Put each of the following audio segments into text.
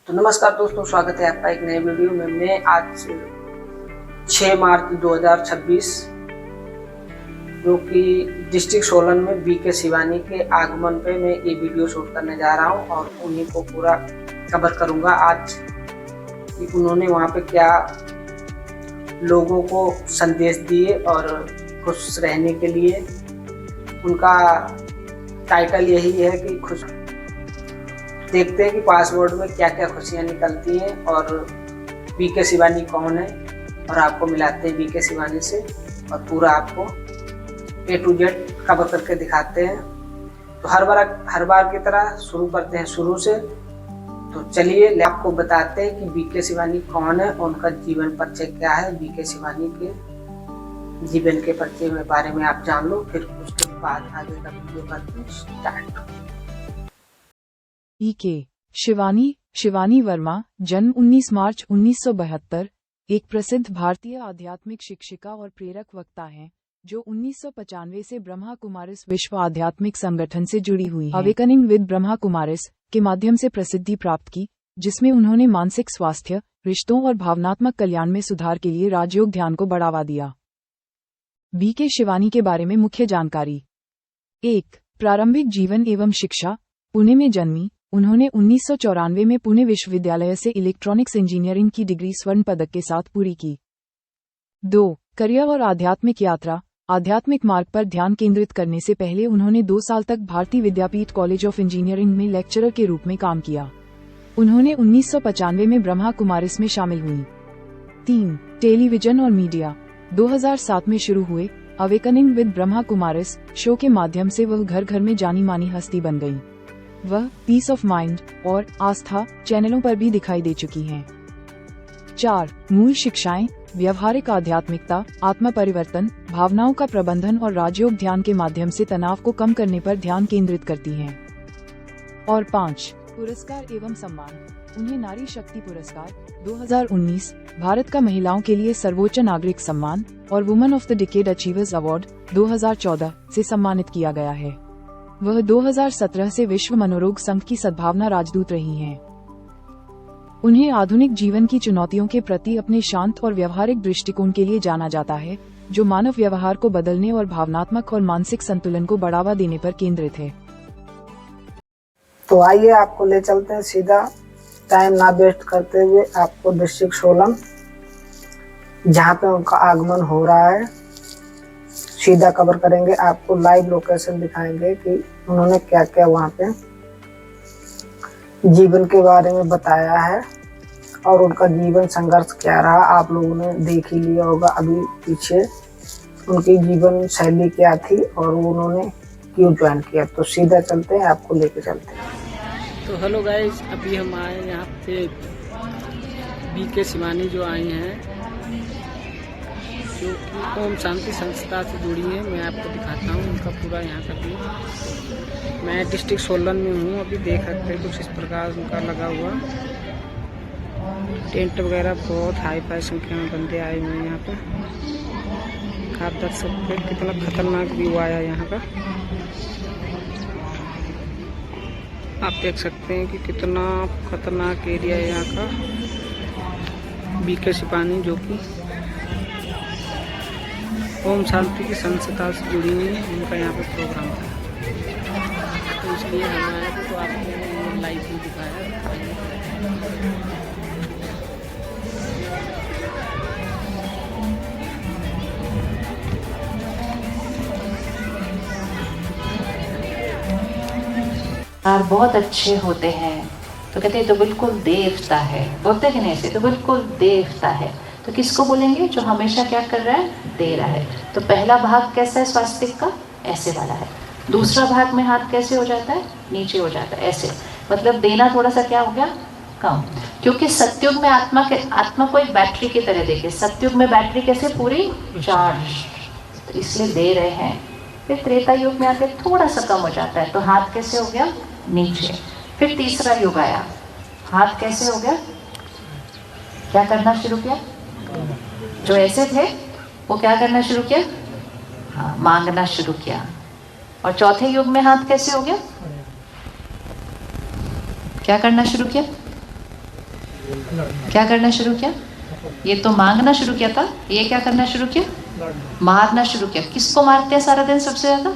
तो नमस्कार दोस्तों, स्वागत है आपका एक नए वीडियो में। मैं आज 6 मार्च 2026 जो कि डिस्ट्रिक्ट सोलन में बीके शिवानी के आगमन पे मैं ये वीडियो शूट करने जा रहा हूँ और उन्हीं को पूरा कवर करूँगा आज कि उन्होंने वहाँ पे क्या लोगों को संदेश दिए और खुश रहने के लिए। उनका टाइटल यही है कि खुश। देखते हैं कि पासवर्ड में क्या क्या खुशियाँ निकलती हैं और बीके शिवानी कौन है, और आपको मिलाते हैं बीके शिवानी से और पूरा आपको A to Z कवर करके दिखाते हैं। तो हर बार की तरह शुरू करते हैं शुरू से। तो चलिए आपको बताते हैं कि बीके शिवानी कौन है और उनका जीवन परिचय क्या है। बीके शिवानी के जीवन के परिचय में बारे में आप जान लो, फिर उसके बाद आगे का वीडियो करते हैं स्टार्ट। बीके शिवानी वर्मा, जन्म 19 मार्च 1972, एक प्रसिद्ध भारतीय आध्यात्मिक शिक्षिका और प्रेरक वक्ता हैं, जो 1995 से ब्रह्मा कुमारिस विश्व आध्यात्मिक संगठन से जुड़ी हुई हैं। अवेकनिंग विद ब्रह्मा कुमारिस के माध्यम से प्रसिद्धि प्राप्त की, जिसमें उन्होंने मानसिक स्वास्थ्य, रिश्तों और भावनात्मक कल्याण में सुधार के लिए राजयोग ध्यान को बढ़ावा दिया। बीके शिवानी के बारे में मुख्य जानकारी। 1. प्रारंभिक जीवन एवं शिक्षा। पुणे में जन्मी, उन्होंने 1994 में पुणे विश्वविद्यालय से इलेक्ट्रॉनिक्स इंजीनियरिंग की डिग्री स्वर्ण पदक के साथ पूरी की। 2. करियर और आध्यात्मिक यात्रा। आध्यात्मिक मार्ग पर ध्यान केंद्रित करने से पहले उन्होंने 2 साल तक भारतीय विद्यापीठ कॉलेज ऑफ इंजीनियरिंग में लेक्चरर के रूप में काम किया। उन्होंने 1995 में ब्रह्मा कुमारिस में शामिल हुई। 3. टेलीविजन और मीडिया। 2007 में शुरू हुए अवेकनिंग विद ब्रह्मा कुमारिस शो के माध्यम से वह घर घर में जानी मानी हस्ती बन गई। वह पीस ऑफ माइंड और आस्था चैनलों पर भी दिखाई दे चुकी हैं। 4. मूल शिक्षाएं। व्यवहारिक आध्यात्मिकता, आत्म परिवर्तन, भावनाओं का प्रबंधन और राजयोग ध्यान के माध्यम से तनाव को कम करने पर ध्यान केंद्रित करती हैं। और 5. पुरस्कार एवं सम्मान। उन्हें नारी शक्ति पुरस्कार 2019, भारत का महिलाओं के लिए सर्वोच्च नागरिक सम्मान और women of the decade achievers award 2014 से सम्मानित किया गया है। वह 2017 से विश्व मनोरोग संघ की सद्भावना राजदूत रही हैं। उन्हें आधुनिक जीवन की चुनौतियों के प्रति अपने शांत और व्यवहारिक दृष्टिकोण के लिए जाना जाता है, जो मानव व्यवहार को बदलने और भावनात्मक और मानसिक संतुलन को बढ़ावा देने पर केंद्रित है। तो आइए आपको ले चलते हैं सीधा, टाइम ना वेस्ट करते हुए आपको डिस्ट्रिक्ट सोलन जहाँ पे उनका आगमन हो रहा है सीधा कवर करेंगे। आपको लाइव लोकेशन दिखाएंगे कि उन्होंने क्या क्या वहाँ पे जीवन के बारे में बताया है और उनका जीवन संघर्ष क्या रहा। आप लोगों ने देख ही लिया होगा अभी पीछे उनकी जीवन शैली क्या थी और उन्होंने क्यों ज्वाइन किया। तो सीधा चलते हैं, आपको लेके चलते हैं। तो हेलो गाइस, अभी हम आए यहाँ पे बीके शिवानी जो आई हैं, जो कि ओम शांति संस्था से जुड़ी है। मैं आपको दिखाता हूँ उनका पूरा यहाँ का व्यू। मैं डिस्ट्रिक्ट सोलन में हूँ, अभी देख सकते हैं कुछ इस प्रकार उनका लगा हुआ टेंट वगैरह। बहुत हाई फाई संख्या में बंदे आए हुए हैं यहाँ पे। आप देख सकते हैं कितना खतरनाक व्यू आया यहाँ का। आप देख सकते हैं कि कितना खतरनाक एरिया है यहाँ का। बीके शिवानी जो कि ओम शांति की संस्था से जुड़ी हुई है, उनका यहाँ पे प्रोग्राम था, तो इसलिए हम आए थे। तो आपको लाइव भी दिखाया। बहुत अच्छे होते हैं तो कहते हैं तो बिल्कुल देवता है, बोलते कि नहीं ऐसे, तो बिल्कुल देवता है। तो किसको बोलेंगे? जो हमेशा क्या कर रहा है? दे रहा है। तो पहला भाग कैसा है स्वास्तिक का? ऐसे वाला है। दूसरा भाग में हाथ कैसे हो जाता है? नीचे हो जाता है, ऐसे। मतलब देना थोड़ा सा क्या हो गया? कम। क्योंकि सतयुग में आत्मा को एक बैटरी की तरह देखे। सतयुग में बैटरी कैसे? पूरी चार्ज, तो इसलिए दे रहे हैं। फिर त्रेता युग में आके थोड़ा सा कम हो जाता है, तो हाथ कैसे हो गया? नीचे। फिर तीसरा युग आया, हाथ कैसे हो गया? क्या करना शुरू किया? जो ऐसे थे वो क्या करना शुरू किया? हाँ, मांगना शुरू किया। और चौथे युग में हाथ कैसे हो गया? क्या करना शुरू किया? क्या करना शुरू किया? ये तो मांगना शुरू किया था, ये क्या करना शुरू किया? मारना शुरू किया। किसको मारते हैं सारा दिन सबसे ज्यादा?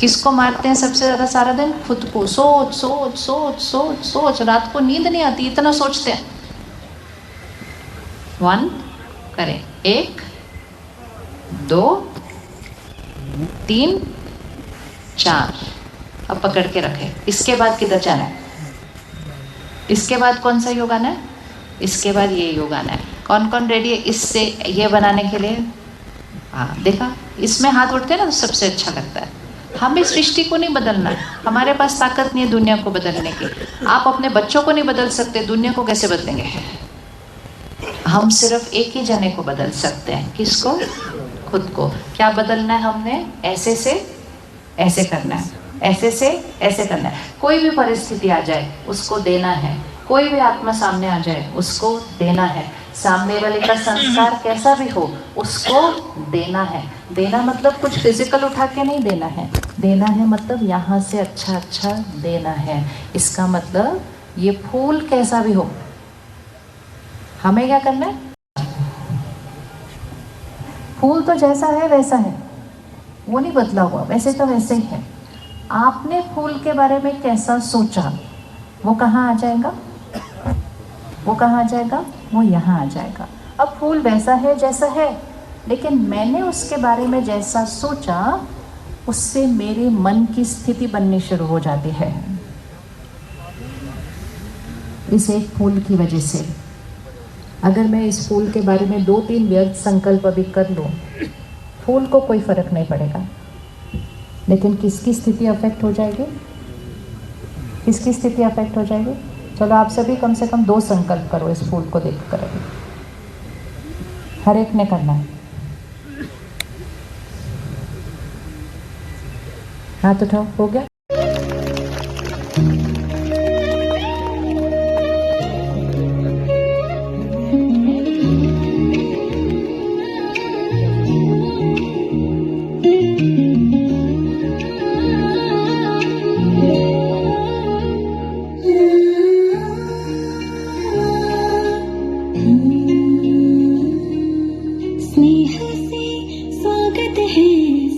किसको मारते हैं सबसे ज्यादा सारा दिन? खुद को। सोच सोच सोच सोच सोच, रात को नींद नहीं आती, इतना सोचते हैं। 1 करें, 1 2 3 4, अब पकड़ के रखें। इसके बाद किधर जाना है? इसके बाद कौन सा योग आना है? इसके बाद ये योग आना है। कौन कौन रेडी है इससे ये बनाने के लिए? हाँ, देखा, इसमें हाथ उठते हैं ना तो सबसे अच्छा लगता है। हमें सृष्टि को नहीं बदलना, हमारे पास ताकत नहीं है दुनिया को बदलने की। आप अपने बच्चों को नहीं बदल सकते, दुनिया को कैसे बदलेंगे? हम सिर्फ एक ही जने को बदल सकते हैं। किसको? खुद को। क्या बदलना है हमने? ऐसे से ऐसे करना है, ऐसे से ऐसे करना है। कोई भी परिस्थिति आ जाए उसको देना है, कोई भी आत्मा सामने आ जाए उसको देना है। सामने वाले का संस्कार कैसा भी हो उसको देना है। देना मतलब कुछ फिजिकल उठा के नहीं देना है, देना है मतलब यहाँ से अच्छा अच्छा देना है। इसका मतलब ये फूल कैसा भी हो, हमें क्या करना है? फूल तो जैसा है वैसा है, वो नहीं बदला हुआ, वैसे तो वैसे ही है। आपने फूल के बारे में कैसा सोचा वो कहाँ आ जाएगा? वो कहाँ आ जाएगा? वो यहाँ आ जाएगा। अब फूल वैसा है जैसा है, लेकिन मैंने उसके बारे में जैसा सोचा उससे मेरे मन की स्थिति बननी शुरू हो जाती है। इस एक फूल की वजह से अगर मैं इस फूल के बारे में 2-3 व्यर्थ संकल्प अभी कर लूँ, फूल को कोई फर्क नहीं पड़ेगा, लेकिन किसकी स्थिति अफेक्ट हो जाएगी? किसकी स्थिति अफेक्ट हो जाएगी? चलो आप सभी कम से कम 2 संकल्प करो इस फूल को देखकर। अभी हर एक ने करना है। हाथ उठाओ। हो गया?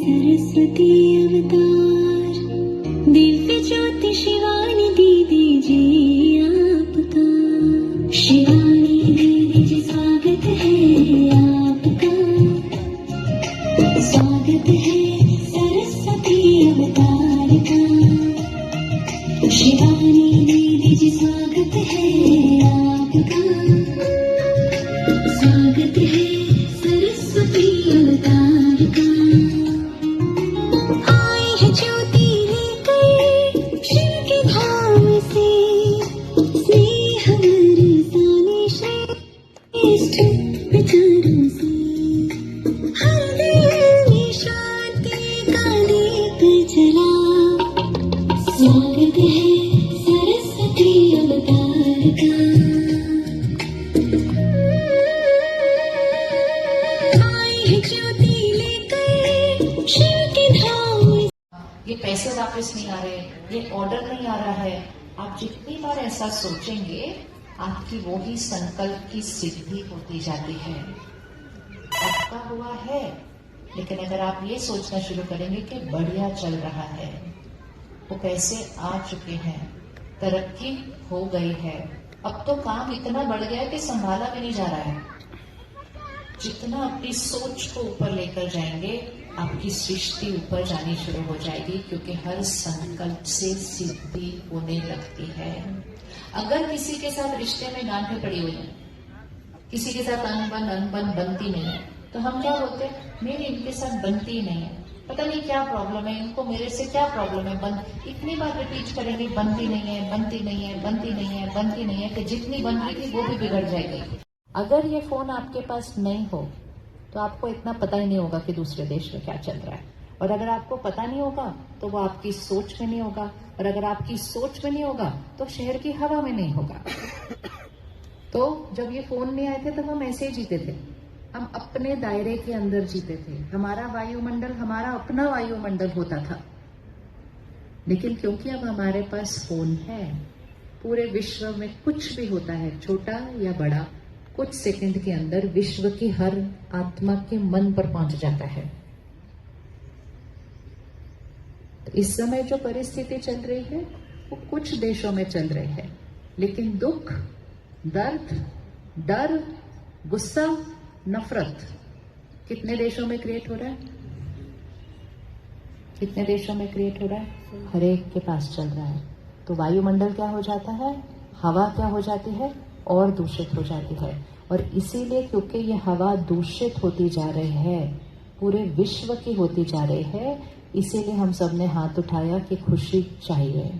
सरस्वती अवतार, दिव्य ज्योति शिवानी दीदी जी आपका। शिवानी दीदी जी स्वागत है आपका, स्वागत है सरस्वती अवतार का। शिवानी दीदी जी स्वागत है आपका, स्वागत है सरस्वती अवतार का। स्वागत है सरस्वती अवतार का। आई है ज्योति लेकर शिव के धाम। ये पैसे वापस नहीं आ रहे, ये ऑर्डर नहीं आ रहा है। आप जितनी बार ऐसा सोचेंगे आपकी वो ही संकल्प की सिद्धि होती जाती है। अटका हुआ है, लेकिन अगर आप ये सोचना शुरू करेंगे कि बढ़िया चल रहा है, वो पैसे आ चुके हैं, तरक्की हो गई है, अब तो काम इतना बढ़ गया है कि संभाला भी नहीं जा रहा है। जितना अपनी सोच को ऊपर लेकर जाएंगे आपकी सृष्टि ऊपर जानी शुरू हो जाएगी, क्योंकि हर संकल्प से सिद्धि होने लगती है। अगर किसी के साथ रिश्ते में गांठें पड़ी हुई है, किसी के साथ अनबन बनती नहीं है, तो हम क्या बोलते हैं? मेरी इनके साथ बनती ही नहीं है, पता नहीं क्या प्रॉब्लम है, इनको मेरे से क्या प्रॉब्लम है। इतनी बार रिपीट करेंगे, बनती नहीं है, बनती नहीं है, बनती नहीं है, बनती नहीं है, कि जितनी बन रही थी वो भी बिगड़ जाएगी। अगर ये फोन आपके पास नहीं हो तो आपको इतना पता ही नहीं होगा कि दूसरे देश में क्या चल रहा है। और अगर आपको पता नहीं होगा तो वो आपकी सोच में नहीं होगा, और अगर आपकी सोच में नहीं होगा तो शहर की हवा में नहीं होगा। तो जब ये फोन नहीं आए थे तब हम ऐसे ही जीते थे, हम अपने दायरे के अंदर जीते थे। हमारा वायुमंडल हमारा अपना वायुमंडल होता था। लेकिन क्योंकि अब हमारे पास फोन है पूरे विश्व में कुछ भी होता है, छोटा या बड़ा, कुछ सेकंड के अंदर विश्व की हर आत्मा के मन पर पहुंच जाता है। तो इस समय जो परिस्थिति चल रही है वो कुछ देशों में चल रही है, लेकिन दुख, दर्द, डर, गुस्सा, नफरत कितने देशों में क्रिएट हो रहा है? कितने देशों में क्रिएट हो रहा है? हर एक के पास चल रहा है। तो वायुमंडल क्या हो जाता है? हवा क्या हो जाती है? और दूषित हो जाती है। और इसीलिए क्योंकि ये हवा दूषित होती जा रही है, पूरे विश्व की होती जा रही है, इसीलिए हम सब ने हाथ उठाया कि खुशी चाहिए।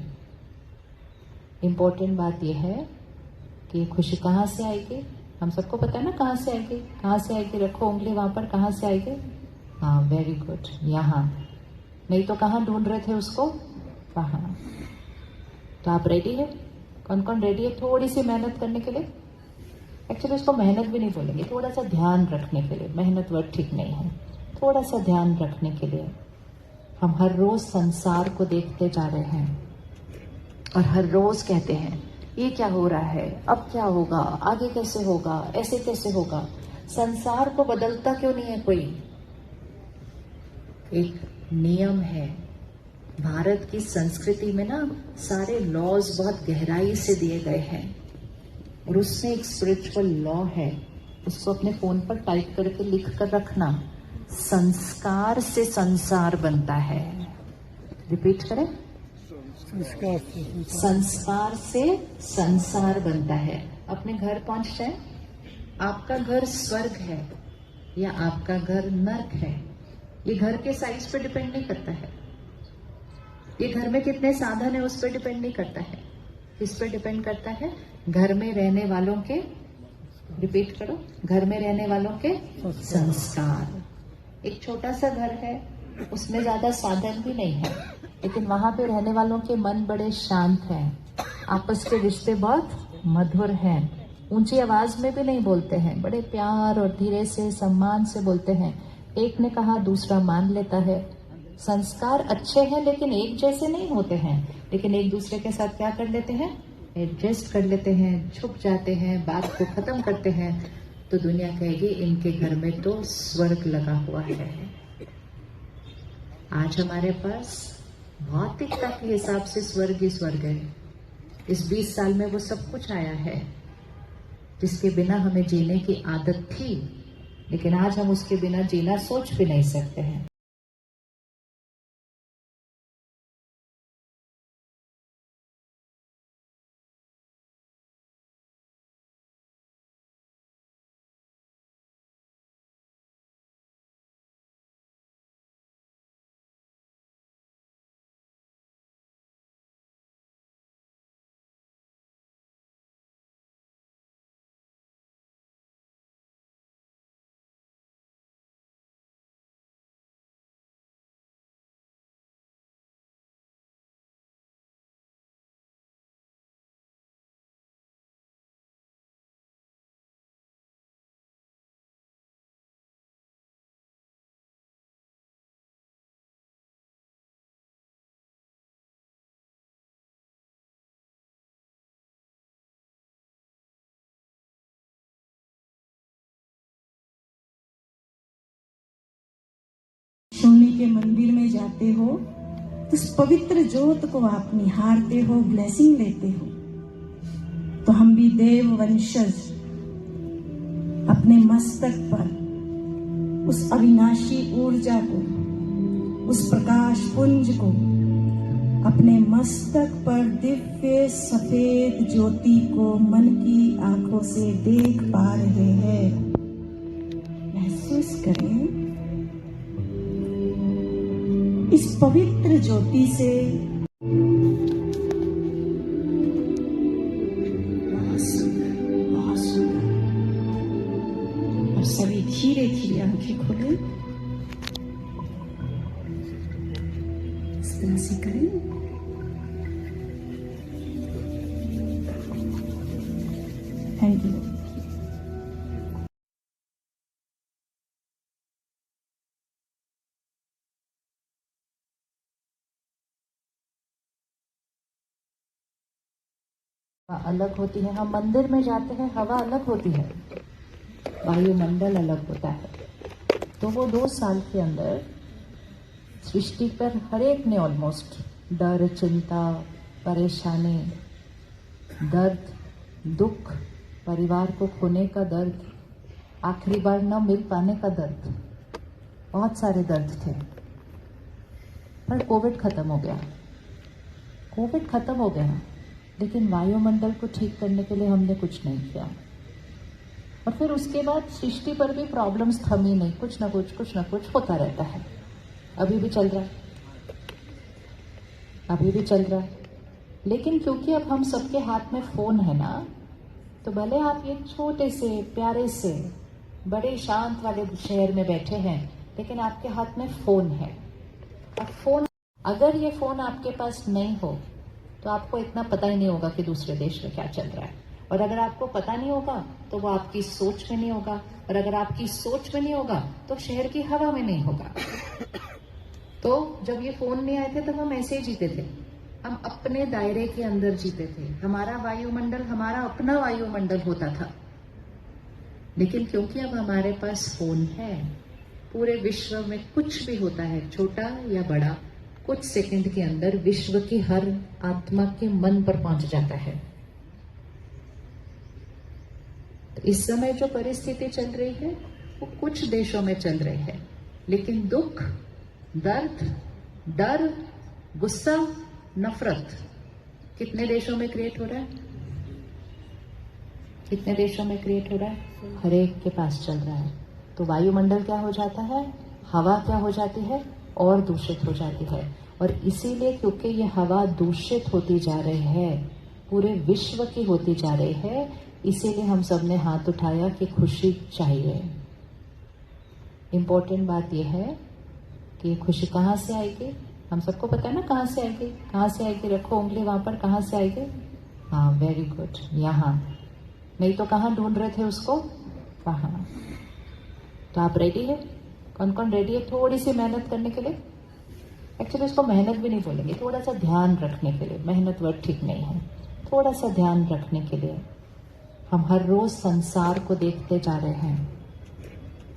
इम्पोर्टेंट बात यह है कि खुशी कहाँ से आएगी? हम सबको पता है ना कहाँ से आएगी? कहाँ से आएगी? रखो उंगली वहां पर, कहाँ से आएगी? हाँ, वेरी गुड, यहाँ। नहीं तो कहाँ ढूंढ रहे थे उसको? वहाँ। तो आप रेडी है? कौन कौन रेडी है थोड़ी सी मेहनत करने के लिए? एक्चुअली उसको मेहनत भी नहीं बोलेंगे, थोड़ा सा ध्यान रखने के लिए। मेहनत वर्ड ठीक नहीं है, थोड़ा सा ध्यान रखने के लिए। हम हर रोज संसार को देखते जा रहे हैं और हर रोज कहते हैं ये क्या हो रहा है, अब क्या होगा, आगे कैसे होगा, ऐसे कैसे होगा। संसार को बदलता क्यों नहीं है कोई? एक नियम है। भारत की संस्कृति में ना सारे लॉज बहुत गहराई से दिए गए हैं और उसमें एक स्पिरिचुअल लॉ है, उसको अपने फोन पर टाइप करके लिख कर रखना। संस्कार से संसार बनता है। रिपीट करें, संस्कार से संसार बनता है। अपने घर पहुंच जाए, आपका घर स्वर्ग है या आपका घर नर्क है, ये घर के साइज पे डिपेंड नहीं करता है। ये घर में कितने साधन है उस पर डिपेंड नहीं करता है। किस पे डिपेंड करता है? घर में रहने वालों के, रिपीट करो, घर में रहने वालों के संस्कार। एक छोटा सा घर है, उसमें ज्यादा साधन भी नहीं है, लेकिन वहां पे रहने वालों के मन बड़े शांत हैं, आपस के रिश्ते बहुत मधुर हैं, ऊंची आवाज में भी नहीं बोलते हैं, बड़े प्यार और धीरे से सम्मान से बोलते हैं। एक ने कहा दूसरा मान लेता है। संस्कार अच्छे हैं लेकिन एक जैसे नहीं होते हैं, लेकिन एक दूसरे के साथ क्या कर लेते हैं? एडजस्ट कर लेते हैं, छुप जाते हैं, बात को खत्म करते हैं। तो दुनिया कहेगी इनके घर में तो स्वर्ग लगा हुआ है। आज हमारे पास भौतिकता के हिसाब से स्वर्ग ही स्वर्ग है। इस 20 साल में वो सब कुछ आया है जिसके बिना हमें जीने की आदत थी, लेकिन आज हम उसके बिना जीना सोच भी नहीं सकते हैं। सोने के मंदिर में जाते हो तो उस पवित्र ज्योत को आप निहारते हो, ब्लेसिंग लेते हो। तो हम भी देव वंशज अपने मस्तक पर उस अविनाशी ऊर्जा को, उस प्रकाश पुंज को अपने मस्तक पर दिव्य सफेद ज्योति को मन की आंखों से देख पा रहे हैं। महसूस करें इस पवित्र ज्योति से। बहुत सुंदर, बहुत सुंदर। और सभी धीरे धीरे आंखें खोलें, इस तरह से करें। Thank you. अलग होती है। हम मंदिर में जाते हैं, हवा अलग होती है, वायुमंडल अलग होता है। तो वो 2 साल के अंदर सृष्टि पर हर एक ने ऑलमोस्ट डर, चिंता, परेशानी, दर्द, दुख, परिवार को खोने का दर्द, आखिरी बार न मिल पाने का दर्द, बहुत सारे दर्द थे। पर कोविड खत्म हो गया, कोविड खत्म हो गया, लेकिन वायुमंडल को ठीक करने के लिए हमने कुछ नहीं किया। और फिर उसके बाद सृष्टि पर भी प्रॉब्लम्स थमी नहीं, कुछ ना कुछ होता रहता है। अभी भी चल रहा है, अभी भी चल रहा है। लेकिन क्योंकि अब हम सबके हाथ में फोन है ना, तो भले आप ये छोटे से प्यारे से बड़े शांत वाले शहर में बैठे हैं, लेकिन आपके हाथ में फोन है। और फोन, अगर ये फोन आपके पास नहीं हो तो आपको इतना पता ही नहीं होगा कि दूसरे देश में क्या चल रहा है। और अगर आपको पता नहीं होगा तो वो आपकी सोच में नहीं होगा, और अगर आपकी सोच में नहीं होगा तो शहर की हवा में नहीं होगा। तो जब ये फोन नहीं आए थे तब हम ऐसे ही जीते थे, हम अपने दायरे के अंदर जीते थे। हमारा वायुमंडल हमारा अपना वायुमंडल होता था। लेकिन क्योंकि अब हमारे पास फोन है, पूरे विश्व में कुछ भी होता है, छोटा या बड़ा, कुछ सेकंड के अंदर विश्व की हर आत्मा के मन पर पहुंच जाता है। तो इस समय जो परिस्थिति चल रही है वो कुछ देशों में चल रही है, लेकिन दुख, दर्द, डर, गुस्सा, नफरत कितने देशों में क्रिएट हो रहा है? कितने देशों में क्रिएट हो रहा है? हर एक के पास चल रहा है। तो वायुमंडल क्या हो जाता है, हवा क्या हो जाती है, और दूषित हो जाती है। और इसीलिए क्योंकि ये हवा दूषित होती जा रही है, पूरे विश्व की होती जा रही है, इसीलिए हम सब ने हाथ उठाया कि खुशी चाहिए। इम्पोर्टेंट बात यह है कि ये खुशी कहाँ से आएगी, हम सबको पता है ना कहाँ से आएगी। कहाँ से आएगी? रखो उंगली वहां पर, कहाँ से आएगी? हाँ, वेरी गुड, यहाँ। नहीं तो कहाँ ढूंढ रहे थे उसको? वहाँ। तो आप रेडी है? कौन कौन रेडी है थोड़ी सी मेहनत करने के लिए? एक्चुअली इसको मेहनत भी नहीं बोलेंगे, थोड़ा सा ध्यान रखने के लिए। मेहनत वर्ड ठीक नहीं है, थोड़ा सा ध्यान रखने के लिए। हम हर रोज संसार को देखते जा रहे हैं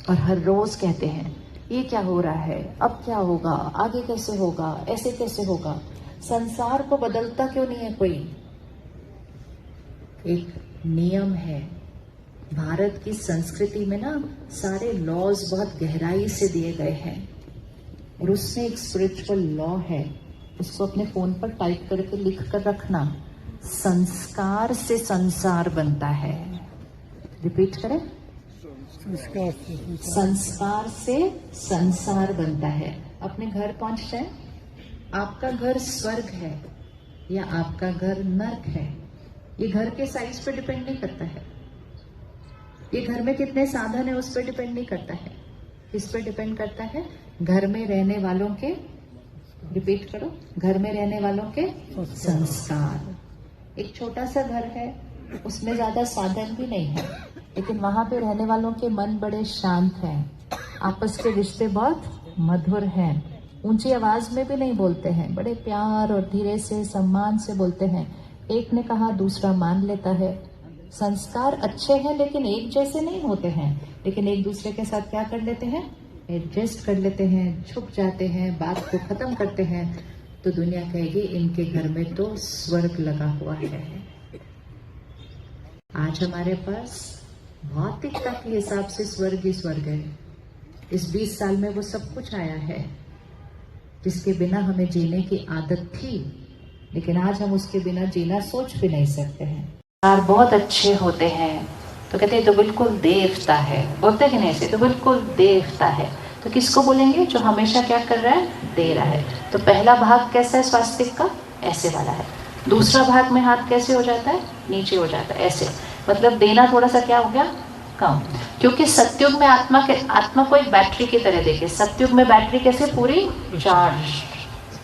और हर रोज कहते हैं ये क्या हो रहा है, अब क्या होगा, आगे कैसे होगा, ऐसे कैसे होगा। संसार को बदलता क्यों नहीं है कोई? एक नियम है। भारत की संस्कृति में ना सारे लॉज बहुत गहराई से दिए गए हैं, और उसमें एक स्पिरिचुअल लॉ है, उसको अपने फोन पर टाइप करके लिख कर रखना। संस्कार से संसार बनता है। रिपीट करें, संस्कार से संसार बनता है। अपने घर पहुंच जाए, आपका घर स्वर्ग है या आपका घर नर्क है, ये घर के साइज पे डिपेंड नहीं करता है। ये घर में कितने साधन है उस पर डिपेंड नहीं करता है। किस पे डिपेंड करता है? घर में रहने वालों के, रिपीट करो, घर में रहने वालों के संस्कार। एक छोटा सा घर है, उसमें ज्यादा साधन भी नहीं है, लेकिन वहां पे रहने वालों के मन बड़े शांत हैं, आपस के रिश्ते बहुत मधुर हैं, ऊंची आवाज में भी नहीं बोलते हैं, बड़े प्यार और धीरे से सम्मान से बोलते हैं। एक ने कहा दूसरा मान लेता है। संस्कार अच्छे हैं लेकिन एक जैसे नहीं होते हैं, लेकिन एक दूसरे के साथ क्या कर लेते हैं? एडजस्ट कर लेते हैं, झुक जाते हैं, बात को खत्म करते हैं। तो दुनिया कहेगी इनके घर में तो स्वर्ग लगा हुआ है। आज हमारे पास भौतिकता के हिसाब से स्वर्ग ही स्वर्ग है। इस 20 साल में वो सब कुछ आया है जिसके बिना हमें जीने की आदत थी, लेकिन आज हम उसके बिना जीना सोच भी नहीं सकते हैं। बहुत अच्छे होते हैं तो कहते हैं तो बिल्कुल देवता है, बोलते कि नहीं ऐसे, तो बिल्कुल देवता है। तो किसको बोलेंगे? जो हमेशा क्या कर रहा है? दे रहा है। तो पहला भाग कैसा है स्वास्तिक का? ऐसे वाला है। दूसरा भाग में हाथ कैसे हो जाता है? नीचे हो जाता है, ऐसे। मतलब देना थोड़ा सा क्या हो गया? कम। क्योंकि सतयुग में आत्मा को एक बैटरी की तरह देखे। सतयुग में बैटरी कैसे? पूरी चार्ज,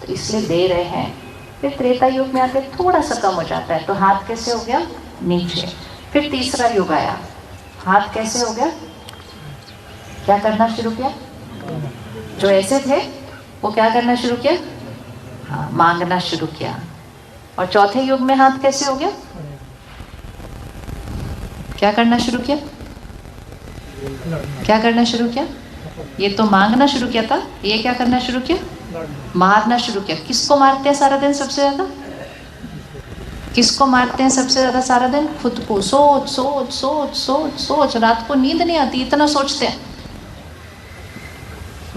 तो इसलिए दे रहे हैं। फिर त्रेता युग में आके थोड़ा सा कम हो जाता है, तो हाथ कैसे हो गया? नीचे। फिर तीसरा युग आया, हाथ कैसे हो गया? क्या करना शुरू किया? जो ऐसे थे वो क्या करना शुरू किया? हाँ, मांगना शुरू किया। और चौथे युग में हाथ कैसे हो गया? क्या करना शुरू किया? क्या करना शुरू किया? ये तो मांगना शुरू किया था, ये क्या करना शुरू किया? मारना शुरू किया। किसको मारते हैं सारा दिन सबसे ज्यादा? किसको मारते हैं सबसे ज्यादा सारा दिन? खुद को। सोच सोच सोच सोच सोच, रात को नींद नहीं आती, इतना सोचते हैं।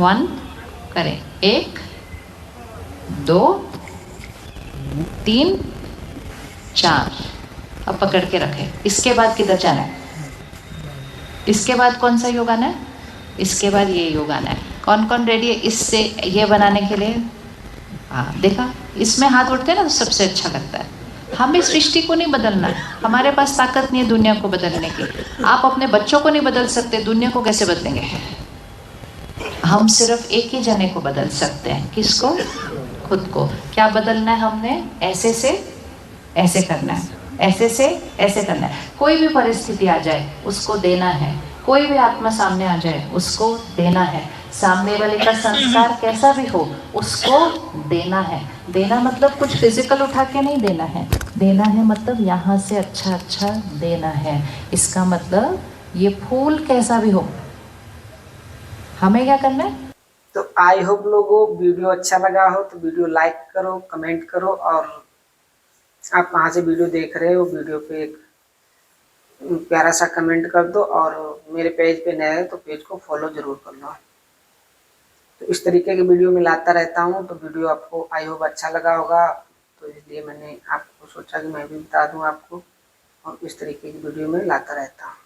1 करें, 1 2 3 4, अब पकड़ के रखें। इसके बाद किधर जाना है? इसके बाद कौन सा योग आना है? इसके बाद ये योग आना है। कौन कौन रेडी है इससे ये बनाने के लिए? हाँ देखा, इसमें हाथ उठते हैं ना तो सबसे अच्छा लगता है। हमें सृष्टि को नहीं बदलना है, हमारे पास ताकत नहीं है दुनिया को बदलने की। आप अपने बच्चों को नहीं बदल सकते, दुनिया को कैसे बदलेंगे? हम सिर्फ एक ही जने को बदल सकते हैं। किसको? खुद को। क्या बदलना है हमने? ऐसे से ऐसे करना है, ऐसे से ऐसे करना है। कोई भी परिस्थिति आ जाए उसको देना है, कोई भी आत्मा सामने आ जाए उसको देना है। सामने वाले का संस्कार कैसा भी हो उसको देना है। देना मतलब कुछ फिजिकल उठा के नहीं देना है, देना है मतलब यहाँ से अच्छा अच्छा देना है। इसका मतलब ये फूल कैसा भी हो, हमें क्या करना है? तो आई होप लोगों वीडियो अच्छा लगा हो तो वीडियो लाइक करो, कमेंट करो, और आप कहाँ से वीडियो देख रहे हो वीडियो पे एक प्यारा सा कमेंट कर दो, और मेरे पेज पे नए है तो पेज को फॉलो जरूर कर लो। तो इस तरीके की वीडियो मैं लाता रहता हूँ, तो वीडियो आपको आई होप अच्छा लगा होगा, तो इसलिए मैंने आपको सोचा कि मैं भी बता दूँ आपको, और इस तरीके की वीडियो में लाता रहता हूँ।